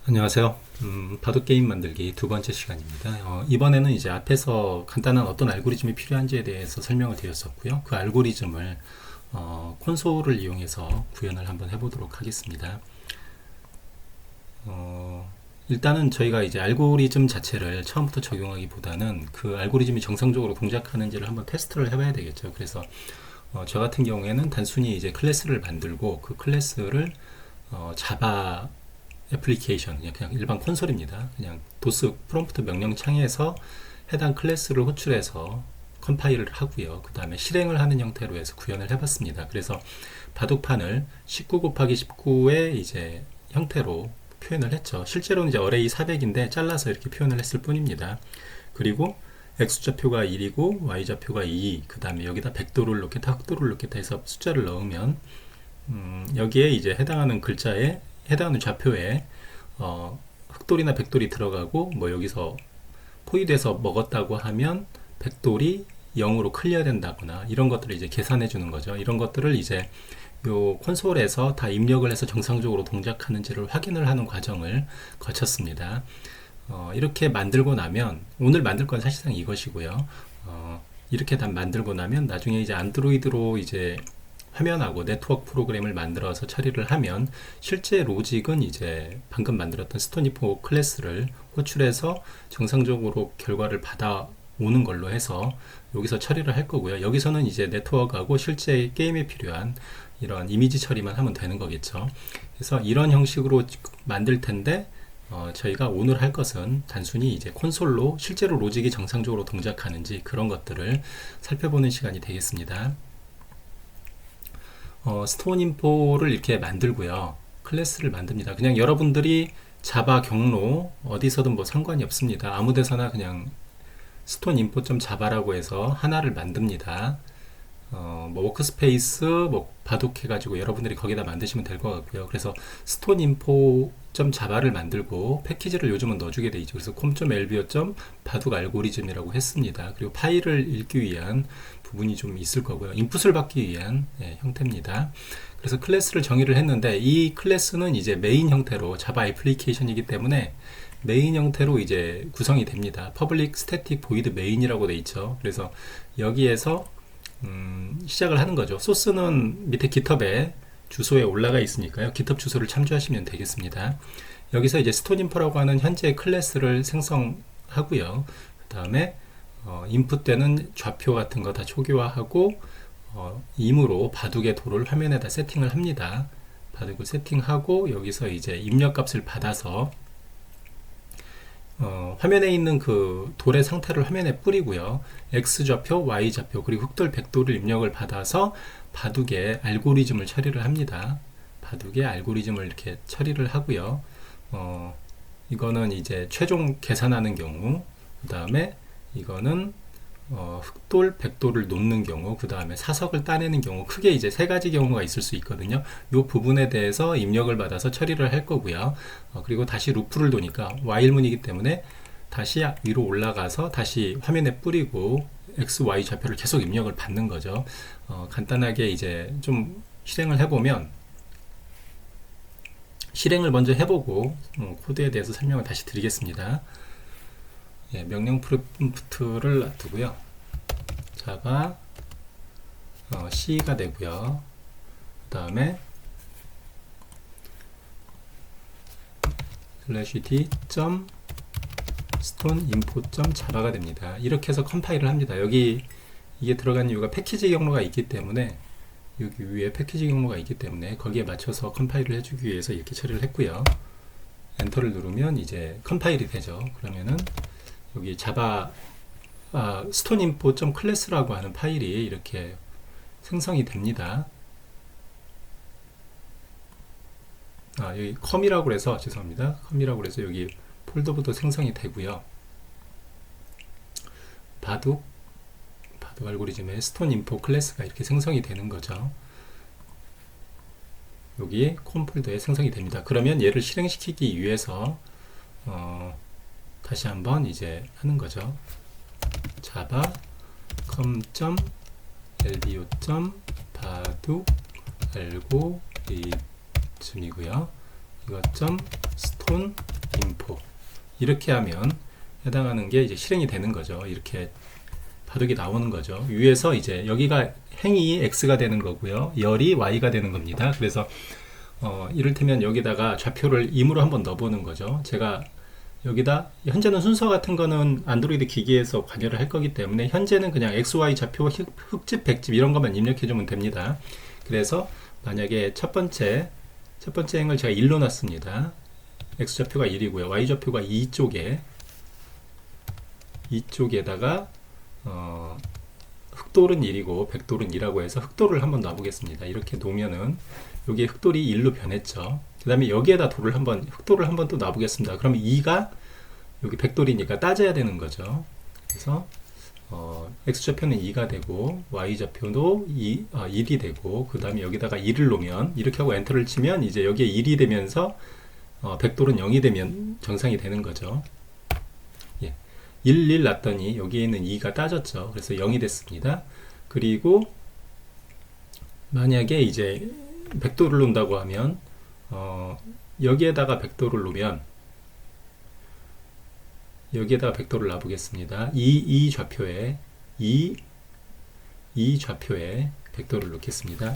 안녕하세요. 바둑게임 만들기 두 번째 시간입니다. 이번에는 이제 앞에서 간단한 어떤 알고리즘이 필요한지에 대해서 설명을 드렸었고요. 그 알고리즘을 콘솔을 이용해서 구현을 한번 해보도록 하겠습니다. 일단은 저희가 이제 알고리즘 자체를 처음부터 적용하기보다는 그 알고리즘이 정상적으로 동작하는지를 한번 테스트를 해봐야 되겠죠. 그래서 저 같은 경우에는 단순히 이제 클래스를 만들고 그 클래스를 자바 애플리케이션 그냥 일반 콘솔입니다. 그냥 도스 프롬프트 명령 창에서 해당 클래스를 호출해서 컴파일을 하고요. 그 다음에 실행을 하는 형태로 해서 구현을 해봤습니다. 그래서 바둑판을 19 곱하기 19의 이제 형태로 표현을 했죠. 실제로는 이제 어레이 400인데 잘라서 이렇게 표현을 했을 뿐입니다. 그리고 x좌표가 1이고 y좌표가 2, 그 다음에 여기다 100도를 넣겠다, 흑도를 넣겠다 해서 숫자를 넣으면 여기에 이제 해당하는 글자에 해당하는 좌표에 흑돌이나 백돌이 들어가고 뭐 여기서 포위돼서 먹었다고 하면 백돌이 0으로 클리어된다거나 이런 것들을 이제 계산해 주는 거죠. 이런 것들을 이제 요 콘솔에서 다 입력을 해서 정상적으로 동작하는지를 확인을 하는 과정을 거쳤습니다. 이렇게 만들고 나면 오늘 만들 건 사실상 이것이고요. 이렇게 다 만들고 나면 나중에 이제 안드로이드로 이제 화면하고 네트워크 프로그램을 만들어서 처리를 하면 실제 로직은 이제 방금 만들었던 스토니포 클래스를 호출해서 정상적으로 결과를 받아오는 걸로 해서 여기서 처리를 할 거고요. 여기서는 이제 네트워크하고 실제 게임에 필요한 이런 이미지 처리만 하면 되는 거겠죠. 그래서 이런 형식으로 만들 텐데 저희가 오늘 할 것은 단순히 이제 콘솔로 실제로 로직이 정상적으로 동작하는지 그런 것들을 살펴보는 시간이 되겠습니다. 스톤 인포를 이렇게 만들고요. 클래스를 만듭니다. 그냥 여러분들이 자바 경로 어디서든 뭐 상관이 없습니다. 아무 데서나 그냥 스톤 인포.자바라고 해서 하나를 만듭니다. 뭐 워크스페이스 뭐 바둑 해가지고 여러분들이 거기다 만드시면 될 것 같고요. 그래서 스톤 인포.자바를 만들고 패키지를 요즘은 넣어주게 돼 있죠. 그래서 com.lbo. 바둑 알고리즘이라고 했습니다. 그리고 파일을 읽기 위한 부분이 좀 있을 거고요. 인풋을 받기 위한 형태입니다. 그래서 클래스를 정의를 했는데 이 클래스는 이제 메인 형태로 자바 애플리케이션이기 때문에 메인 형태로 이제 구성이 됩니다. public static void main이라고 돼 있죠. 그래서 여기에서 시작을 하는 거죠. 소스는 밑에 GitHub에 주소에 올라가 있으니까요. GitHub 주소를 참조하시면 되겠습니다. 여기서 이제 스톤인포라고 하는 현재 클래스를 생성하고요. 그 다음에 인풋되는 좌표 같은 거 다 초기화하고 임으로 바둑의 도를 화면에다 세팅을 합니다. 바둑을 세팅하고 여기서 이제 입력값을 받아서 화면에 있는 그 돌의 상태를 화면에 뿌리고요. X좌표, Y좌표, 그리고 흑돌, 백돌을 입력을 받아서 바둑의 알고리즘을 처리를 합니다. 바둑의 알고리즘을 이렇게 처리를 하고요. 이거는 이제 최종 계산하는 경우, 그 다음에 이거는 흑돌, 백돌을 놓는 경우, 그 다음에 사석을 따내는 경우, 크게 이제 세 가지 경우가 있을 수 있거든요. 이 부분에 대해서 입력을 받아서 처리를 할 거고요. 그리고 다시 루프를 도니까 while문이기 때문에 다시 위로 올라가서 다시 화면에 뿌리고 X, Y 좌표를 계속 입력을 받는 거죠. 간단하게 이제 좀 실행을 해보면 실행을 먼저 해보고 코드에 대해서 설명을 다시 드리겠습니다. 명령 프롬프트를 놔두고요. 자바 C가 되고요. 그 다음에 d stone info.java가 됩니다. 이렇게 해서 컴파일을 합니다. 여기 이게 들어간 이유가 패키지 경로가 있기 때문에 여기 위에 패키지 경로가 있기 때문에 거기에 맞춰서 컴파일을 해주기 위해서 이렇게 처리를 했고요. 엔터를 누르면 이제 컴파일이 되죠. 그러면은 여기 자바 stoninfo.class라고 하는 파일이 이렇게 생성이 됩니다. 여기 com이라고 해서 죄송합니다. com이라고 해서 여기 폴더부터 생성이 되고요. 바둑 알고리즘의 stoninfo 클래스가 이렇게 생성이 되는 거죠. 여기에 콤 폴더에 생성이 됩니다. 그러면 얘를 실행시키기 위해서 다시 한번 이제 하는 거죠. 자바 com.lbo. 바둑 알고리즘이고요. 이거 stone 인포 이렇게 하면 해당하는 게 이제 실행이 되는 거죠. 이렇게 바둑이 나오는 거죠. 위에서 이제 여기가 행이 x가 되는 거고요. 열이 y가 되는 겁니다. 그래서 이를테면 여기다가 좌표를 임으로 한번 넣어보는 거죠. 제가 여기다 현재는 순서 같은 거는 안드로이드 기기에서 관여를 할 거기 때문에 현재는 그냥 XY 좌표 흑집 백집 이런 것만 입력해 주면 됩니다. 그래서 만약에 첫 번째 행을 제가 1로 놨습니다. X 좌표가 1이고요. Y 좌표가 이쪽에다가 흑돌은 1이고 백돌은 2라고 해서 흑돌을 한번 놔보겠습니다. 이렇게 놓으면은 여기에 흑돌이 1로 변했죠. 그 다음에 여기에다 흑돌을 한번 또 놔보겠습니다. 그러면 2가 여기 백돌이니까 따져야 되는 거죠. 그래서 X좌표는 2가 되고 Y좌표도 1이 되고 그 다음에 여기다가 2를 놓으면 이렇게 하고 엔터를 치면 이제 여기에 1이 되면서 백돌은 0이 되면 정상이 되는 거죠. 예. 1 놨더니 여기에 있는 2가 따졌죠. 그래서 0이 됐습니다. 그리고 만약에 이제 백돌을 놓는다고 하면 여기에다가 백돌을 놓으면 여기에다가 백돌을 놔보겠습니다. 이 좌표에 백돌을 놓겠습니다.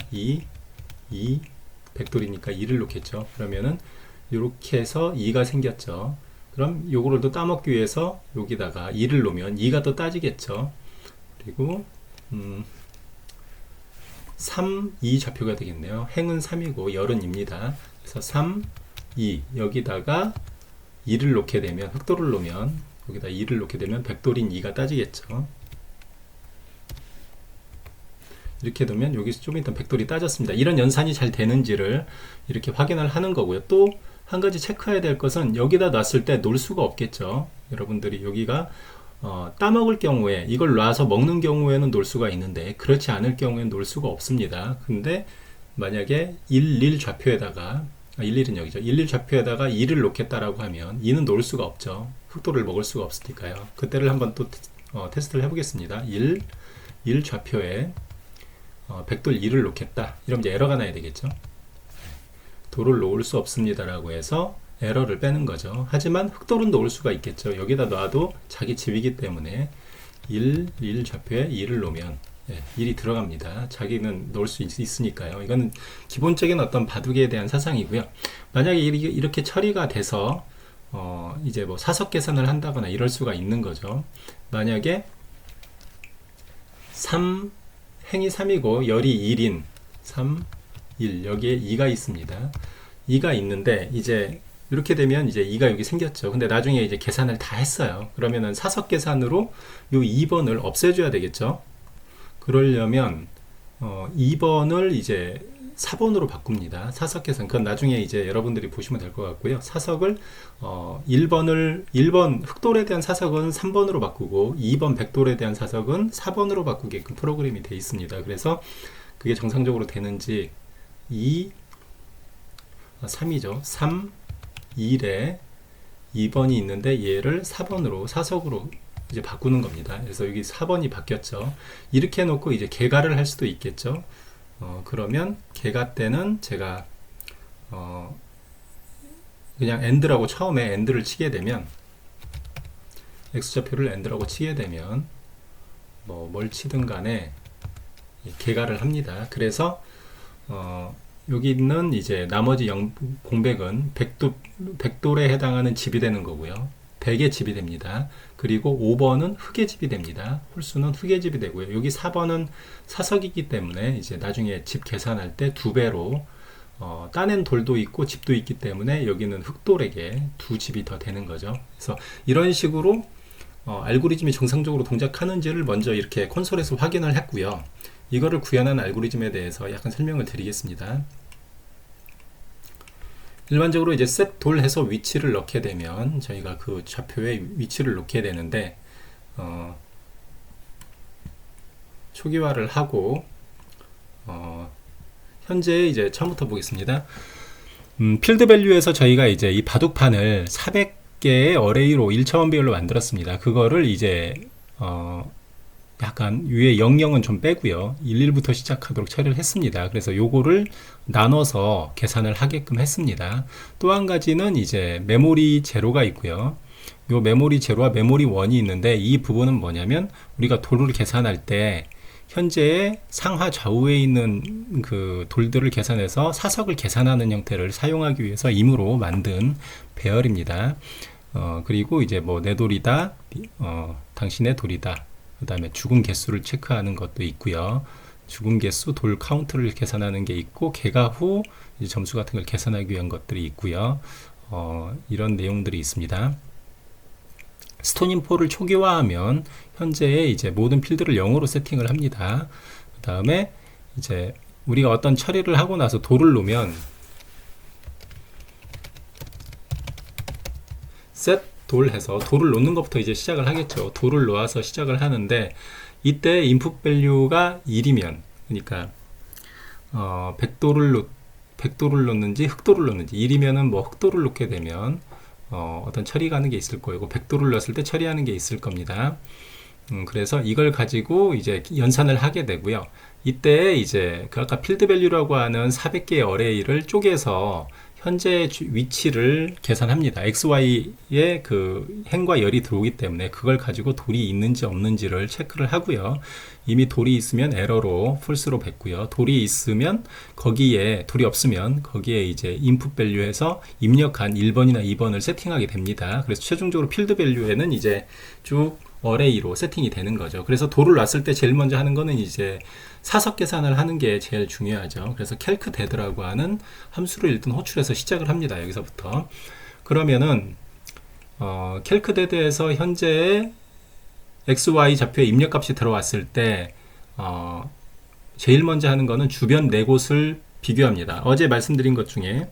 백돌이니까 2를 놓겠죠. 그러면은 이렇게 해서 2가 생겼죠. 그럼 요거를 또 따먹기 위해서 여기다가 2를 놓으면 2가 또 따지겠죠. 그리고 3, 2 좌표가 되겠네요. 행은 3이고 열은 2입니다. 그래서 3, 2 여기다가 2를 놓게 되면 흑돌을 놓으면 여기다 2를 놓게 되면 백돌인 2가 따지겠죠. 이렇게 놓으면 여기서 좀 이따 백돌이 따졌습니다. 이런 연산이 잘 되는지를 이렇게 확인을 하는 거고요. 또 한 가지 체크해야 될 것은 여기다 놨을 때 놓을 수가 없겠죠. 여러분들이 여기가 따먹을 경우에 이걸 놔서 먹는 경우에는 놓을 수가 있는데 그렇지 않을 경우에는 놓을 수가 없습니다. 근데 만약에 1 좌표에다가 11은 여기죠. 1 좌표에다가 2를 놓겠다라고 하면 2는 놓을 수가 없죠. 흑돌을 먹을 수가 없으니까요. 그때를 한번 또 테스트를 해보겠습니다. 1 좌표에 백돌 2를 놓겠다. 이러면 이제 에러가 나야 되겠죠. 돌을 놓을 수 없습니다라고 해서 에러를 빼는 거죠. 하지만 흑돌은 놓을 수가 있겠죠. 여기다 놔도 자기 집이기 때문에 1 좌표에 2를 놓으면 1이 들어갑니다. 자기는 놓을 수 있으니까요. 이거는 기본적인 어떤 바둑에 대한 사상이고요. 만약에 이렇게 처리가 돼서 이제 뭐 사석 계산을 한다거나 이럴 수가 있는 거죠. 만약에 행이 3이고 열이 1인 3, 1 여기에 2가 있습니다. 2가 있는데 이제 이렇게 되면 이제 2가 여기 생겼죠. 근데 나중에 이제 계산을 다 했어요. 그러면은 사석 계산으로 요 2번을 없애줘야 되겠죠. 그러려면 2번을 이제 4번으로 바꿉니다. 사석 계산. 그건 나중에 이제 여러분들이 보시면 될 것 같고요. 사석을 1번 흑돌에 대한 사석은 3번으로 바꾸고 2번 백돌에 대한 사석은 4번으로 바꾸게끔 프로그램이 되어 있습니다. 그래서 그게 정상적으로 되는지 3이죠. 3, 1에 2번이 있는데 얘를 4번으로 사석으로 이제 바꾸는 겁니다. 그래서 여기 4번이 바뀌었죠. 이렇게 해놓고 이제 개가를 할 수도 있겠죠. 그러면 개가 때는 제가 그냥 AND라고 처음에 AND를 치게 되면 X좌표를 AND라고 치게 되면 뭘 치든 간에 개가를 합니다. 그래서 여기 있는 이제 나머지 공백은 백돌에 해당하는 집이 되는 거고요. 백의 집이 됩니다. 그리고 5번은 흑의 집이 됩니다. 홀수는 흑의 집이 되고요. 여기 4번은 사석이기 때문에 이제 나중에 집 계산할 때 2배로 따낸 돌도 있고 집도 있기 때문에 여기는 흑돌에게 2집이 더 되는 거죠. 그래서 이런 식으로 알고리즘이 정상적으로 동작하는지를 먼저 이렇게 콘솔에서 확인을 했고요. 이거를 구현한 알고리즘에 대해서 약간 설명을 드리겠습니다. 일반적으로 이제 셋 돌 해서 위치를 넣게 되면 저희가 그 좌표에 위치를 놓게 되는데 초기화를 하고 현재 이제 처음부터 보겠습니다. 필드 밸류에서 저희가 이제 이 바둑판을 400개의 어레이로 1차원 배열로 만들었습니다. 그거를 이제 약간 위에 00은 좀 빼고요. 11부터 시작하도록 처리를 했습니다. 그래서 요거를 나눠서 계산을 하게끔 했습니다. 또 한 가지는 이제 메모리 제로가 있고요. 요 메모리 제로와 메모리 1이 있는데 이 부분은 뭐냐면 우리가 도를 계산할 때 현재의 상하 좌우에 있는 그 돌들을 계산해서 사석을 계산하는 형태를 사용하기 위해서 임으로 만든 배열입니다. 그리고 이제 뭐 내 돌이다, 당신의 돌이다. 그 다음에 죽은 개수를 체크하는 것도 있고요. 죽은 개수, 돌 카운트를 계산하는 게 있고 개가 후 이제 점수 같은 걸 계산하기 위한 것들이 있고요. 이런 내용들이 있습니다. 스톤인포를 초기화하면 현재의 이제 모든 필드를 0으로 세팅을 합니다. 그 다음에 이제 우리가 어떤 처리를 하고 나서 돌을 놓으면 셋 돌 해서 돌을 놓는 것부터 이제 시작을 하겠죠. 돌을 놓아서 시작을 하는데 이때 인풋 밸류가 1이면 그러니까 100돌을 놓는지 흑돌을 놓는지 1이면은 뭐 흑돌을 놓게 되면 어떤 처리가 하는 게 있을 거고 100돌을 넣었을 때 처리하는 게 있을 겁니다. 그래서 이걸 가지고 이제 연산을 하게 되고요. 이때 이제 그 아까 필드 밸류라고 하는 400개의 어레이를 쪼개서 현재 위치를 계산합니다. XY의 그 행과 열이 들어오기 때문에 그걸 가지고 돌이 있는지 없는지를 체크를 하고요. 이미 돌이 있으면 에러로 풀스로 뱉고요. 돌이 있으면 거기에 돌이 없으면 거기에 이제 인풋 밸류에서 입력한 1번이나 2번을 세팅하게 됩니다. 그래서 최종적으로 필드 밸류에는 이제 쭉 어레이로 세팅이 되는 거죠. 그래서 돌을 놨을 때 제일 먼저 하는 거는 이제 사석 계산을 하는 게 제일 중요하죠. 그래서 calc dead라고 하는 함수를 일단 호출해서 시작을 합니다. 여기서부터. 그러면은 calc dead에서 현재의 XY 좌표의 입력값이 들어왔을 때 제일 먼저 하는 거는 주변 네 곳을 비교합니다. 어제 말씀드린 것 중에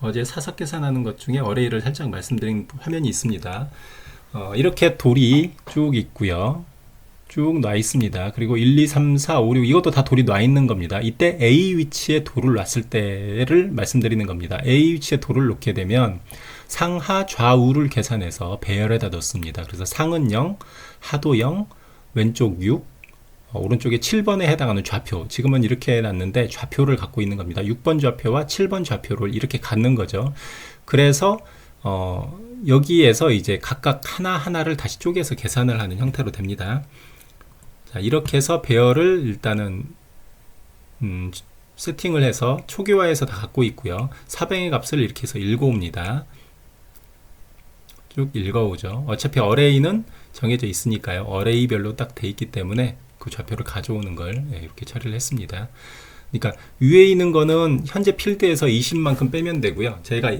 어제 사석 계산하는 것 중에 어레이를 살짝 말씀드린 화면이 있습니다. 이렇게 돌이 쭉 있고요. 쭉 놔 있습니다. 그리고 1, 2, 3, 4, 5, 6 이것도 다 돌이 놔 있는 겁니다. 이때 A 위치에 돌을 놨을 때를 말씀드리는 겁니다. A 위치에 돌을 놓게 되면 상하 좌우를 계산해서 배열에다 넣습니다. 그래서 상은 0, 하도 0, 왼쪽 6, 오른쪽에 7번에 해당하는 좌표, 지금은 이렇게 해놨는데 좌표를 갖고 있는 겁니다. 6번 좌표와 7번 좌표를 이렇게 갖는 거죠. 그래서 여기에서 이제 각각 하나하나를 다시 쪼개서 계산을 하는 형태로 됩니다. 자, 이렇게 해서 배열을 일단은 세팅을 해서 초기화해서 다 갖고 있고요. 사뱅의 값을 이렇게 해서 읽어옵니다. 쭉 읽어오죠. 어차피 어레이는 정해져 있으니까요. 어레이별로 딱 돼 있기 때문에 그 좌표를 가져오는 걸 이렇게 처리를 했습니다. 그러니까 위에 있는 거는 현재 필드에서 20만큼 빼면 되고요. 저희가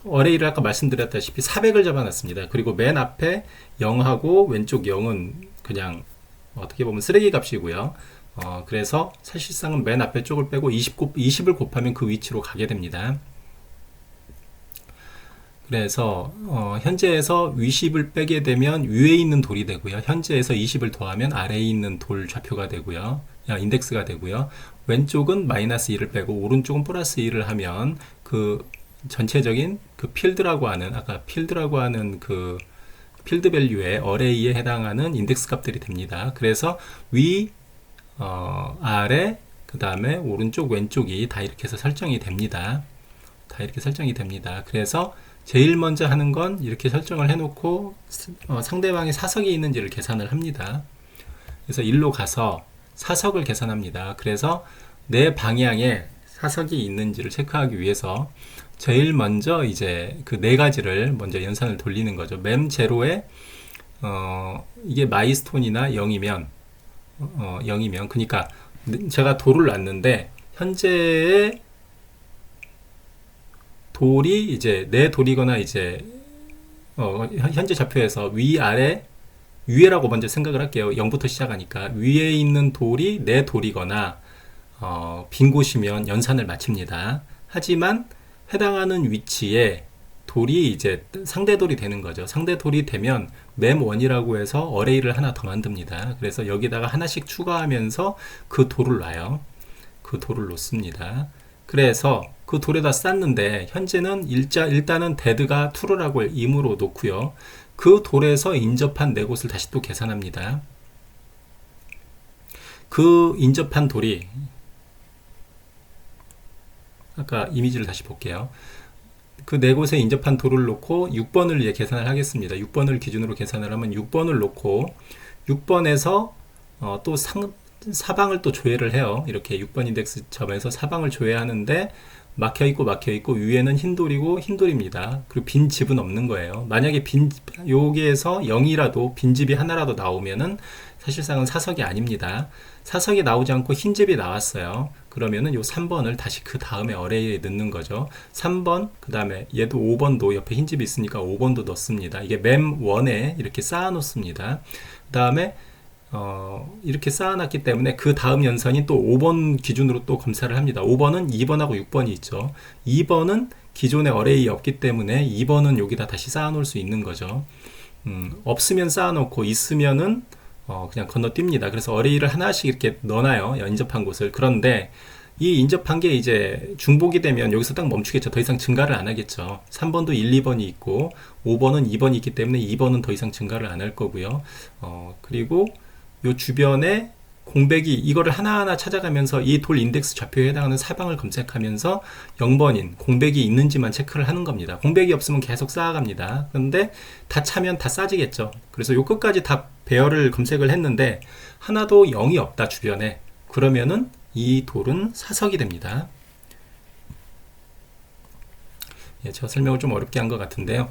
어레이를 아까 말씀드렸다시피 400을 잡아놨습니다. 그리고 맨 앞에 0하고 왼쪽 0은 그냥 어떻게 보면 쓰레기 값이고요. 그래서 사실상은 맨 앞에 쪽을 빼고 20을 곱하면 그 위치로 가게 됩니다. 그래서 현재에서 20을 빼게 되면 위에 있는 돌이 되고요. 현재에서 20을 더하면 아래에 있는 돌 좌표가 되고요. 인덱스가 되고요. 왼쪽은 마이너스 1을 빼고 오른쪽은 플러스 1을 하면 그 전체적인 그 필드라고 하는 아까 필드라고 하는 그 필드 밸류의 어레이에 해당하는 인덱스 값들이 됩니다. 그래서 위, 아래, 그 다음에 오른쪽, 왼쪽이 다 이렇게 해서 설정이 됩니다. 다 이렇게 설정이 됩니다. 그래서 제일 먼저 하는 건 이렇게 설정을 해놓고 상대방이 사석이 있는지를 계산을 합니다. 그래서 일로 가서 사석을 계산합니다. 그래서 내 방향에 사석이 있는지를 체크하기 위해서 제일 먼저 이제 그 네 가지를 먼저 연산을 돌리는 거죠. 맴 제로에 이게 마이스톤이나 0이면 0이면 그러니까 제가 돌을 놨는데 현재의 돌이 이제 내 돌이거나 이제 현재 좌표에서 위아래 위에라고 먼저 생각을 할게요. 0부터 시작하니까 위에 있는 돌이 내 돌이거나 빈 곳이면 연산을 마칩니다. 하지만 해당하는 위치에 돌이 이제 상대 돌이 되는 거죠. 상대 돌이 되면 맴1이라고 해서 어레이를 하나 더 만듭니다. 그래서 여기다가 하나씩 추가하면서 그 돌을 놔요. 그 돌을 놓습니다. 그래서 그 돌에다 쌌는데 현재는 일단은 데드가 true라고 임으로 놓고요. 그 돌에서 인접한 네 곳을 다시 또 계산합니다. 그 인접한 돌이 아까 이미지를 다시 볼게요. 그 네 곳에 인접한 돌을 놓고 6번을 이제 계산을 하겠습니다. 6번을 기준으로 계산을 하면 6번을 놓고 6번에서 또 사방을 또 조회를 해요. 이렇게 6번 인덱스 점에서 사방을 조회하는데 막혀있고 위에는 흰 돌이고 흰 돌입니다. 그리고 빈 집은 없는 거예요. 만약에 여기에서 0이라도 빈 집이 하나라도 나오면은 사실상은 사석이 아닙니다. 사석이 나오지 않고 흰 집이 나왔어요. 그러면은 요 3번을 다시 그 다음에 어레이에 넣는 거죠. 3번, 그 다음에 얘도 5번도 옆에 흰 집이 있으니까 5번도 넣습니다. 이게 맴1에 이렇게 쌓아 놓습니다. 그 다음에 이렇게 쌓아놨기 때문에 그 다음 연산이 또 5번 기준으로 또 검사를 합니다. 5번은 2번하고 6번이 있죠. 2번은 기존에 어레이 없기 때문에 2번은 여기다 다시 쌓아놓을 수 있는 거죠. 없으면 쌓아놓고 있으면은 그냥 건너뜁니다. 그래서 어레이를 하나씩 이렇게 넣어놔요. 인접한 곳을. 그런데 이 인접한 게 이제 중복이 되면 여기서 딱 멈추겠죠. 더 이상 증가를 안 하겠죠. 3번도 1, 2번이 있고 5번은 2번이 있기 때문에 2번은 더 이상 증가를 안 할 거고요. 그리고 요 주변에 공백이 이거를 하나하나 찾아가면서 이 돌 인덱스 좌표에 해당하는 사방을 검색하면서 0번인 공백이 있는지만 체크를 하는 겁니다. 공백이 없으면 계속 쌓아갑니다. 그런데 다 차면 다 싸지겠죠. 그래서 요 끝까지 다 배열을 검색을 했는데 하나도 0이 없다 주변에. 그러면은 이 돌은 사석이 됩니다. 예, 제가 설명을 좀 어렵게 한 것 같은데요.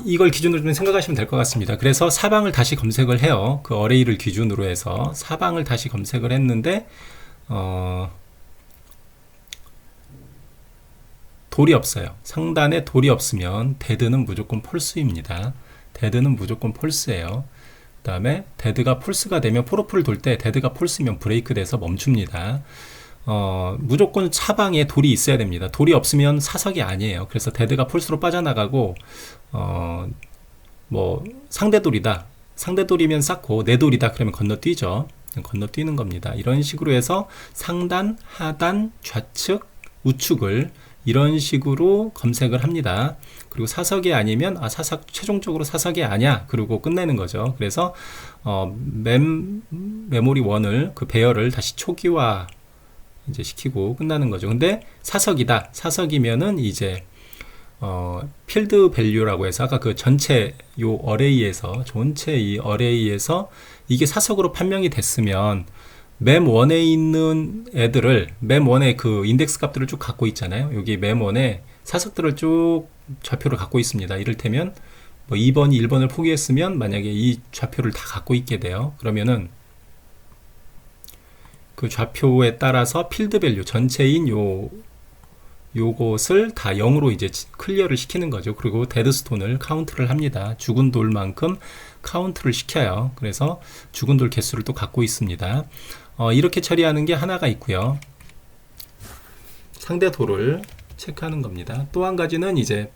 이걸 기준으로 좀 생각하시면 될 것 같습니다. 그래서 사방을 다시 검색을 해요. 그 어레이를 기준으로 해서 사방을 다시 검색을 했는데, 돌이 없어요. 상단에 돌이 없으면 데드는 무조건 폴스입니다. 데드는 무조건 폴스예요. 그 다음에 데드가 폴스가 되면 폴오프를 돌 때 데드가 폴스면 브레이크 돼서 멈춥니다. 무조건 사방에 돌이 있어야 됩니다. 돌이 없으면 사석이 아니에요. 그래서 데드가 폴스로 빠져나가고 뭐 상대돌이다. 상대돌이면 쌓고 내 돌이다. 그러면 건너뛰죠. 건너뛰는 겁니다. 이런 식으로 해서 상단, 하단, 좌측, 우측을 이런 식으로 검색을 합니다. 그리고 사석이 아니면 사석 최종적으로 사석이 아니야. 그러고 끝내는 거죠. 그래서 메모리 1을 그 배열을 다시 초기화 이제 시키고 끝나는 거죠. 근데 사석이다. 사석이면은 이제 필드 밸류라고 해서 아까 그 전체 요 어레이에서 전체 이 어레이에서 이게 사석으로 판명이 됐으면 맴1에 있는 애들을 맴1의 그 인덱스 값들을 쭉 갖고 있잖아요. 여기 맴1에 사석들을 쭉 좌표를 갖고 있습니다. 이를테면 뭐 2번이 1번을 포기했으면 만약에 이 좌표를 다 갖고 있게 돼요. 그러면은 그 좌표에 따라서 필드 밸류 전체인 요것을 다 0으로 이제 클리어를 시키는 거죠. 그리고 데드스톤을 카운트를 합니다. 죽은 돌만큼 카운트를 시켜요. 그래서 죽은 돌 개수를 또 갖고 있습니다. 이렇게 처리하는 게 하나가 있고요. 상대 돌을 체크하는 겁니다. 또 한 가지는 이제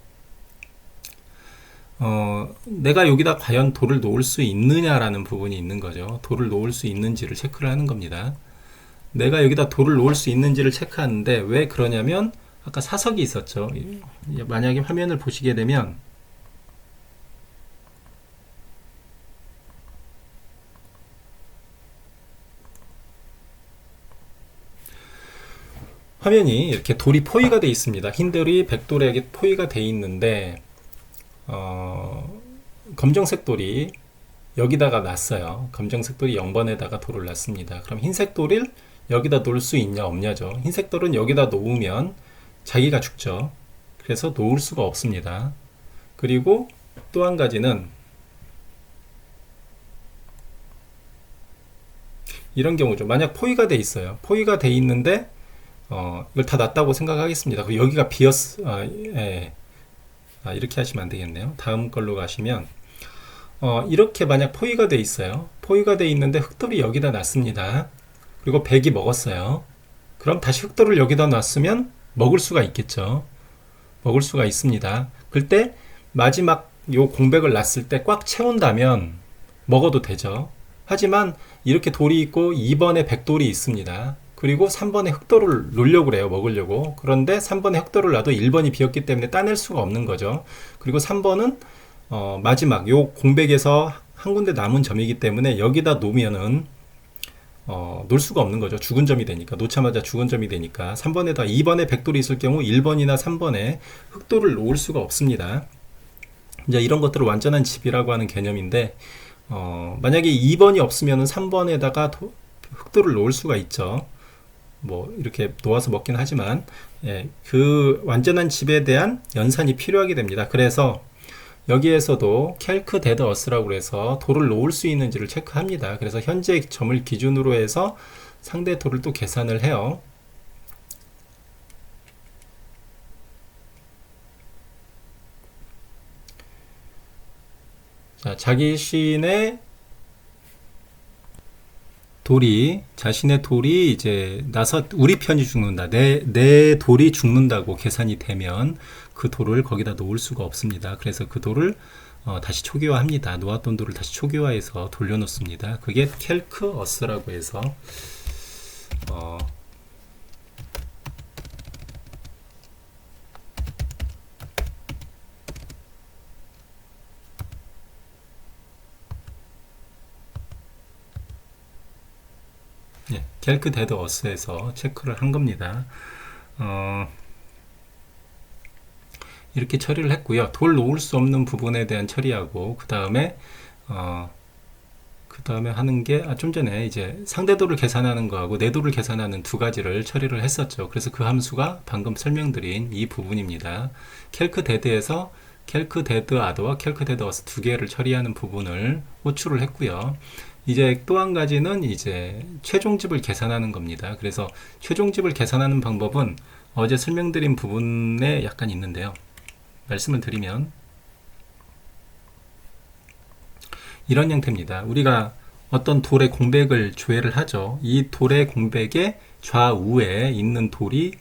내가 여기다 과연 돌을 놓을 수 있느냐라는 부분이 있는 거죠. 돌을 놓을 수 있는지를 체크를 하는 겁니다. 내가 여기다 돌을 놓을 수 있는지를 체크하는데 왜 그러냐면 아까 사석이 있었죠. 만약에 화면을 보시게 되면 화면이 이렇게 돌이 포위가 되어 있습니다. 흰 돌이 백돌에게 포위가 되어 있는데 검정색 돌이 여기다가 놨어요. 검정색 돌이 0번에다가 돌을 놨습니다. 그럼 흰색 돌을 여기다 놓을 수 있냐 없냐죠. 흰색 돌은 여기다 놓으면 자기가 죽죠. 그래서 놓을 수가 없습니다. 그리고 또 한 가지는 이런 경우죠. 만약 포위가 돼 있어요. 포위가 돼 있는데 이걸 다 놨다고 생각하겠습니다. 그리고 여기가 이렇게 하시면 안 되겠네요. 다음 걸로 가시면 이렇게 만약 포위가 돼 있어요. 포위가 돼 있는데 흑돌이 여기다 놨습니다. 그리고 백이 먹었어요. 그럼 다시 흑돌을 여기다 놨으면 먹을 수가 있겠죠. 먹을 수가 있습니다. 그때 마지막 요 공백을 놨을 때 꽉 채운다면 먹어도 되죠. 하지만 이렇게 돌이 있고 2번에 백돌이 있습니다. 그리고 3번에 흑돌을 놓으려고 그래요. 먹으려고. 그런데 3번에 흑돌을 놔도 1번이 비었기 때문에 따낼 수가 없는 거죠. 그리고 3번은 마지막 요 공백에서 한 군데 남은 점이기 때문에 여기다 놓으면은 놓을 수가 없는 거죠. 죽은 점이 되니까. 놓자마자 죽은 점이 되니까. 3번에다 2번에 백돌이 있을 경우 1번이나 3번에 흑돌을 놓을 수가 없습니다. 이제 이런 것들을 완전한 집이라고 하는 개념인데, 만약에 2번이 없으면 3번에다가 흑돌을 놓을 수가 있죠. 뭐 이렇게 놓아서 먹긴 하지만, 예, 그 완전한 집에 대한 연산이 필요하게 됩니다. 그래서 여기에서도 캘크 데드 어스라고 해서 돌을 놓을 수 있는지를 체크합니다. 그래서 현재 점을 기준으로 해서 상대 돌을 또 계산을 해요. 자, 자신의 돌이 이제 나서 우리 편이 죽는다. 내 돌이 죽는다고 계산이 되면 그 돌을 거기다 놓을 수가 없습니다. 그래서 그 돌을 다시 초기화합니다. 놓았던 돌을 다시 초기화해서 돌려놓습니다. 그게 캘크 어스라고 해서 어, 예, 캘크 데드 어스에서 체크를 한 겁니다. 어, 이렇게 처리를 했고요. 돌 놓을 수 없는 부분에 대한 처리하고 그 다음에 하는 게 좀 전에 이제 상대도를 계산하는 거하고 내도를 계산하는 두 가지를 처리를 했었죠. 그래서 그 함수가 방금 설명드린 이 부분입니다. 캘크 데드에서 캘크 데드 아더와 캘크 데드 어스 두 개를 처리하는 부분을 호출을 했고요. 이제 또 한 가지는 이제 최종집을 계산하는 겁니다. 그래서 최종집을 계산하는 방법은 어제 설명드린 부분에 약간 있는데요. 말씀을 드리면 이런 형태입니다. 우리가 어떤 돌의 공백을 조회를 하죠. 이 돌의 공백의 좌우에 있는 돌이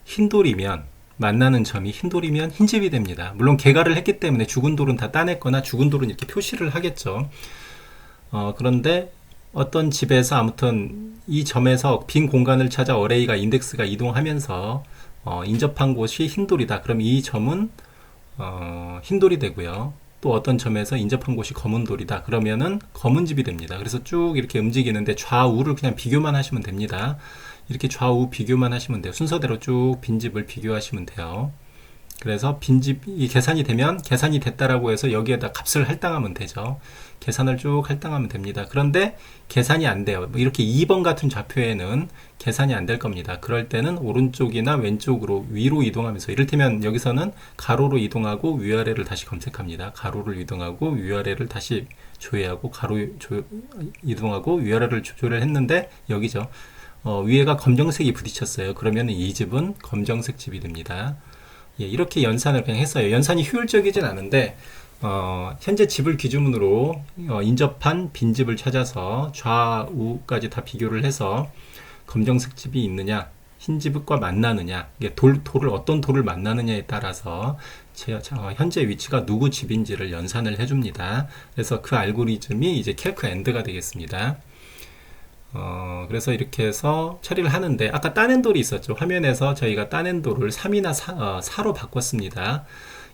흰 돌이면, 만나는 점이 흰 돌이면 흰 집이 됩니다. 물론 개가를 했기 때문에 죽은 돌은 다 따냈거나 죽은 돌은 이렇게 표시를 하겠죠. 그런데 어떤 집에서 아무튼 이 점에서 빈 공간을 찾아 어레이가 인덱스가 이동하면서 인접한 곳이 흰 돌이다. 그럼 이 점은 흰 돌이 되고요. 또 어떤 점에서 인접한 곳이 검은 돌이다. 그러면은 검은 집이 됩니다. 그래서 쭉 이렇게 움직이는데 좌우를 그냥 비교만 하시면 됩니다. 이렇게 좌우 비교만 하시면 돼요. 순서대로 쭉 빈집을 비교하시면 돼요. 그래서 빈집이 계산이 되면 계산이 됐다라고 해서 여기에다 값을 할당하면 되죠. 계산을 쭉 할당하면 됩니다. 그런데 계산이 안 돼요. 이렇게 2번 같은 좌표에는 계산이 안 될 겁니다. 그럴 때는 오른쪽이나 왼쪽으로 위로 이동하면서, 이를테면 여기서는 가로로 이동하고 위아래를 다시 검색합니다. 가로를 이동하고 위아래를 다시 조회하고 이동하고 위아래를 조회를 했는데 여기죠. 위에가 검정색이 부딪혔어요. 그러면 이 집은 검정색 집이 됩니다. 예, 이렇게 연산을 그냥 했어요. 연산이 효율적이진 않은데 현재 집을 기준으로 인접한 빈집을 찾아서 좌우까지 다 비교를 해서 검정색 집이 있느냐, 흰 집과 만나느냐, 이게 어떤 돌을 만나느냐에 따라서 현재 위치가 누구 집인지를 연산을 해줍니다. 그래서 그 알고리즘이 이제 캘크 엔드가 되겠습니다. 그래서 이렇게 해서 처리를 하는데, 아까 따낸 돌이 있었죠. 화면에서 저희가 따낸 돌을 3이나 4로 바꿨습니다.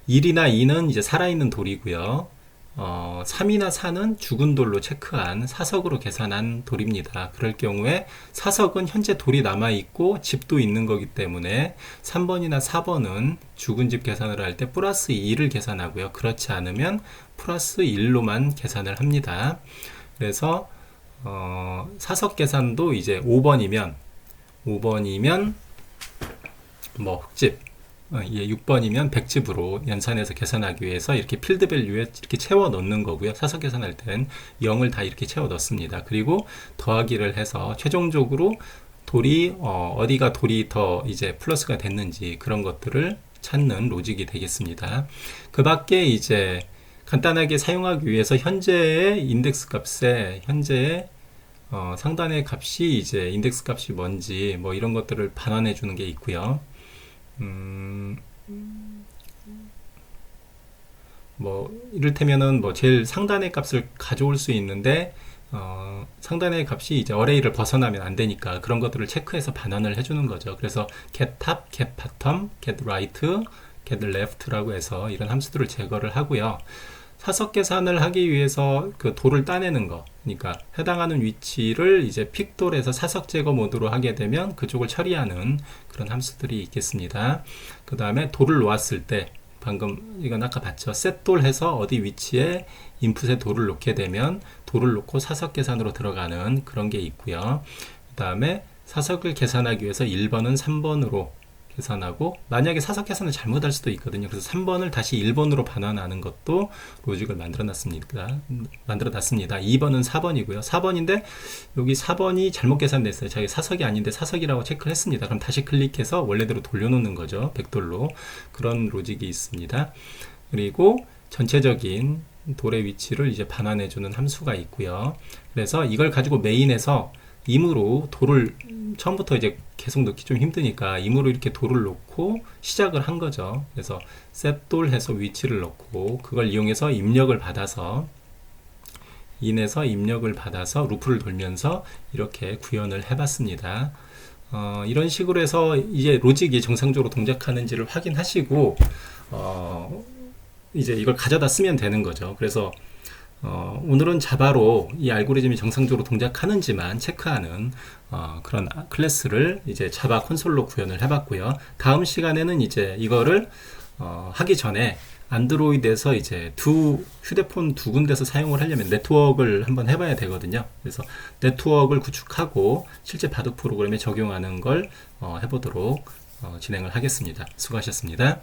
1이나 2는 이제 살아있는 돌이고요. 3이나 4는 죽은 돌로 체크한 사석으로 계산한 돌입니다. 그럴 경우에 사석은 현재 돌이 남아있고 집도 있는 거기 때문에 3번이나 4번은 죽은 집 계산을 할 때 플러스 2를 계산하고요. 그렇지 않으면 플러스 1로만 계산을 합니다. 그래서 사석 계산도 이제 5번이면 뭐 흑집, 6번이면 백집으로 연산해서 계산하기 위해서 이렇게 필드 밸류에 이렇게 채워 넣는 거고요. 사석 계산할 땐 0을 다 이렇게 채워 넣습니다. 그리고 더하기를 해서 최종적으로 돌이 어디가 돌이 더 이제 플러스가 됐는지 그런 것들을 찾는 로직이 되겠습니다. 그 밖에 이제 간단하게 사용하기 위해서 현재의 인덱스 값에 현재의 상단의 값이 이제 인덱스 값이 뭔지 뭐 이런 것들을 반환해 주는 게 있고요. 뭐 이를테면은 뭐 제일 상단의 값을 가져올 수 있는데 상단의 값이 이제 어레이를 벗어나면 안 되니까 그런 것들을 체크해서 반환을 해주는 거죠. 그래서 get top, get bottom, get right, get left라고 해서 이런 함수들을 제거를 하고요. 사석 계산을 하기 위해서 그 돌을 따내는 거, 그러니까 해당하는 위치를 이제 픽돌에서 사석 제거 모드로 하게 되면 그쪽을 처리하는 그런 함수들이 있겠습니다. 그 다음에 돌을 놓았을 때, 방금 이건 아까 봤죠. 셋돌 해서 어디 위치에 인풋에 돌을 놓게 되면 돌을 놓고 사석 계산으로 들어가는 그런 게 있고요. 그 다음에 사석을 계산하기 위해서 1번은 3번으로 계산하고, 만약에 사석 계산을 잘못할 수도 있거든요. 그래서 3번을 다시 1번으로 반환하는 것도 로직을 만들어 놨습니다. 2번은 4번이고요. 4번인데 여기 4번이 잘못 계산됐어요. 자기 사석이 아닌데 사석이라고 체크를 했습니다. 그럼 다시 클릭해서 원래대로 돌려놓는 거죠. 백돌로. 그런 로직이 있습니다. 그리고 전체적인 돌의 위치를 이제 반환해주는 함수가 있고요. 그래서 이걸 가지고 메인에서 임으로 돌을 처음부터 이제 계속 넣기 좀 힘드니까 임으로 이렇게 돌을 놓고 시작을 한 거죠. 그래서 셋돌 해서 위치를 넣고 그걸 이용해서 입력을 받아서 인에서 입력을 받아서 루프를 돌면서 이렇게 구현을 해봤습니다. 이런 식으로 해서 이제 로직이 정상적으로 동작하는지를 확인하시고 이제 이걸 가져다 쓰면 되는 거죠. 그래서 오늘은 자바로 이 알고리즘이 정상적으로 동작하는지만 체크하는 그런 클래스를 이제 자바 콘솔로 구현을 해봤고요. 다음 시간에는 이제 이거를 하기 전에 안드로이드에서 이제 휴대폰 두 군데서 사용을 하려면 네트워크를 한번 해봐야 되거든요. 그래서 네트워크를 구축하고 실제 바둑 프로그램에 적용하는 걸 해보도록 진행을 하겠습니다. 수고하셨습니다.